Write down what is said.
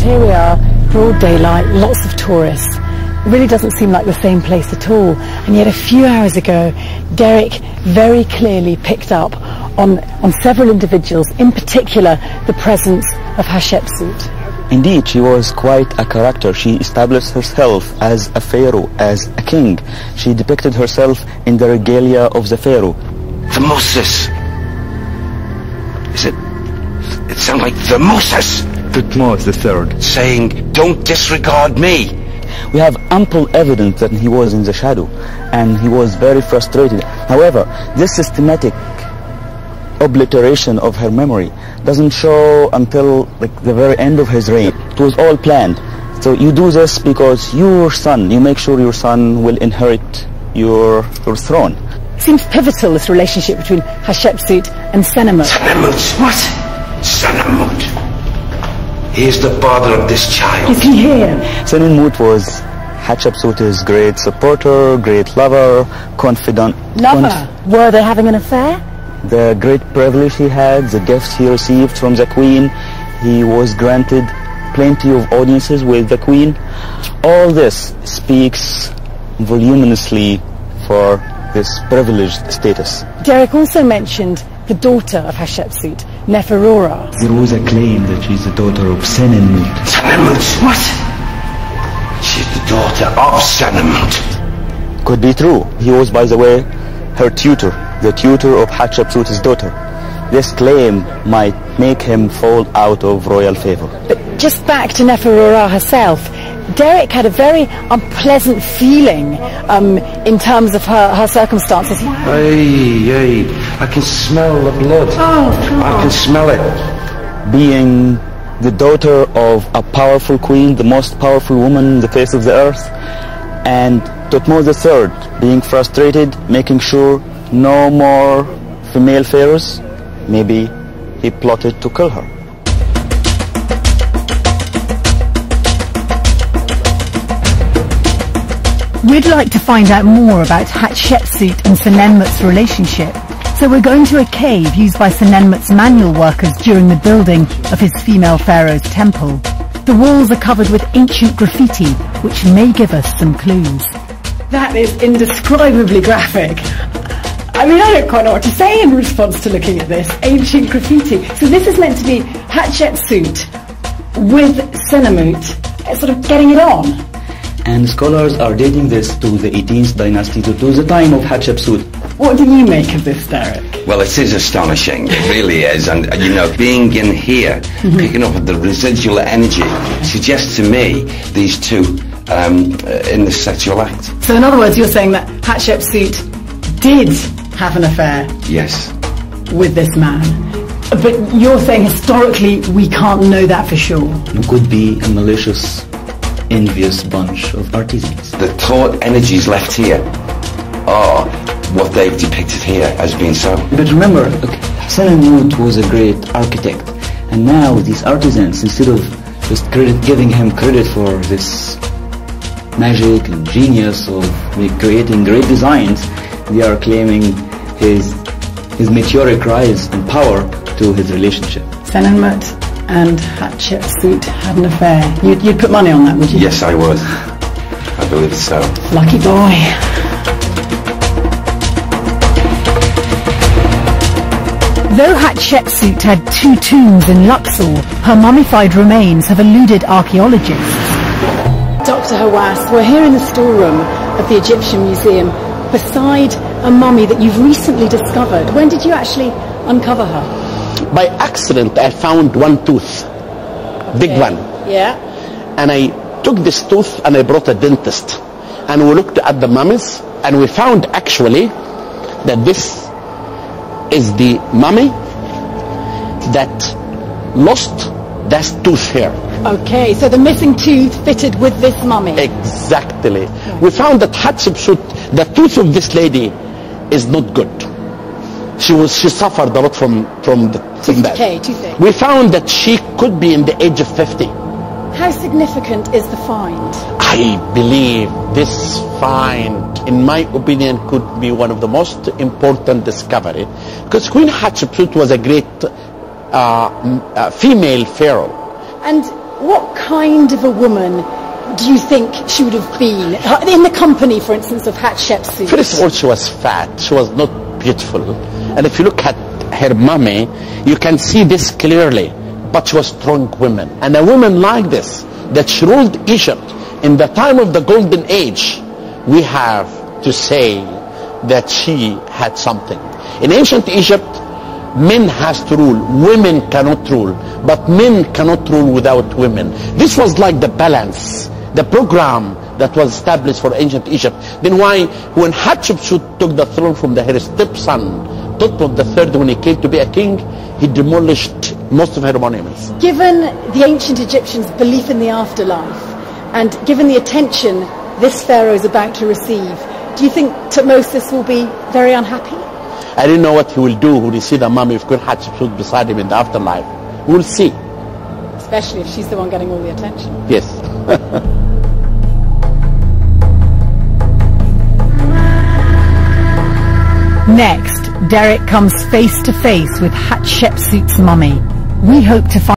Here we are, broad daylight, lots of tourists. It really doesn't seem like the same place at all. And yet a few hours ago, Derek very clearly picked up on several individuals, in particular the presence of Hatshepsut. Indeed, she was quite a character. She established herself as a pharaoh, as a king. She depicted herself in the regalia of the pharaoh. Moses. Is it? It sounds like the Moses. Thutmose III. Saying, don't disregard me. We have ample evidence that he was in the shadow, and he was very frustrated. However, this systematic obliteration of her memory doesn't show until the very end of his reign. It was all planned. So you do this because your son, you make sure your son will inherit your throne. Seems pivotal, this relationship between Hatshepsut and Senenmut. Senenmut? What? Senenmut. He is the father of this child. Is he here? Senenmut was Hatshepsut's great supporter, great lover, confidant. Lover? Were they having an affair? The great privilege he had, the gifts he received from the queen, he was granted plenty of audiences with the queen. All this speaks voluminously for this privileged status. Derek also mentioned the daughter of Hatshepsut, Neferora. There was a claim that she's the daughter of Senenmut. Senenmut? What? She's the daughter of Senenmut. Could be true. He was, by the way, her tutor, the tutor of Hatshepsut's daughter. This claim might make him fall out of royal favor. But just back to Neferora herself, Derek had a very unpleasant feeling in terms of her circumstances. Hey, I can smell the blood. I can smell it. Being the daughter of a powerful queen, the most powerful woman on the face of the earth, and Thutmose III being frustrated, making sure no more female pharaohs, maybe he plotted to kill her. We'd like to find out more about Hatshepsut and Senenmut's relationship, so we're going to a cave used by Senenmut's manual workers during the building of his female pharaoh's temple. The walls are covered with ancient graffiti, which may give us some clues. That is indescribably graphic. I mean, I don't quite know what to say in response to looking at this. Ancient graffiti. So this is meant to be Hatshepsut with Senenmut, sort of getting it on. And scholars are dating this to the 18th dynasty, to the time of Hatshepsut. What do you make of this, Derek? Well, it is astonishing. It really is. And, you know, being in here, picking up the residual energy, suggests to me these two in the sexual act. So in other words, you're saying that Hatshepsut did have an affair? Yes. With this man? But you're saying historically we can't know that for sure? It could be a malicious, envious bunch of artisans. The thought energies left here are what they've depicted here as being so. But remember, Senenmut was a great architect, and now these artisans, instead of just giving him credit for this magic and genius of creating great designs, they are claiming his meteoric rise in power to his relationship. Senenmut and Hatshepsut had an affair. You'd put money on that, would you? Yes, I would. I believe so. Lucky boy. Though Hatshepsut had 2 tombs in Luxor, her mummified remains have eluded archaeologists. Dr. Hawass, we're here in the storeroom of the Egyptian Museum beside a mummy that you've recently discovered. When did you actually uncover her? By accident, I found one tooth, big one. Yeah. And I took this tooth and I brought a dentist. And we looked at the mummies and we found actually that this is the mummy that lost that tooth here. Okay, so the missing tooth fitted with this mummy. Exactly. We found that Hatshepsut, the tooth of this lady is not good. She suffered a lot from that. Okay, toothache. We found that she could be in the age of 50. How significant is the find? I believe this find, in my opinion, could be one of the most important discovery, because Queen Hatshepsut was a great female pharaoh. And What kind of a woman do you think she would have been in the company, for instance, of Hatshepsut? First of all, she was fat. She was not beautiful. And if you look at her mummy, you can see this clearly. But she was a strong woman. And a woman like this, that she ruled Egypt in the time of the Golden Age, we have to say that she had something. In ancient Egypt, men has to rule, women cannot rule, but men cannot rule without women. This was like the balance, the program that was established for ancient Egypt. Then why, when Hatshepsut took the throne from her stepson, Thutmose III, when he came to be a king, he demolished most of her monuments. Given the ancient Egyptians' belief in the afterlife, and given the attention this pharaoh is about to receive, do you think Thutmose will be very unhappy? I don't know what he will do when he see the mummy of Queen Hatshepsut beside him in the afterlife. We'll see. Especially if she's the one getting all the attention. Yes. Next, Derek comes face to face with Hatshepsut's mummy. We hope to find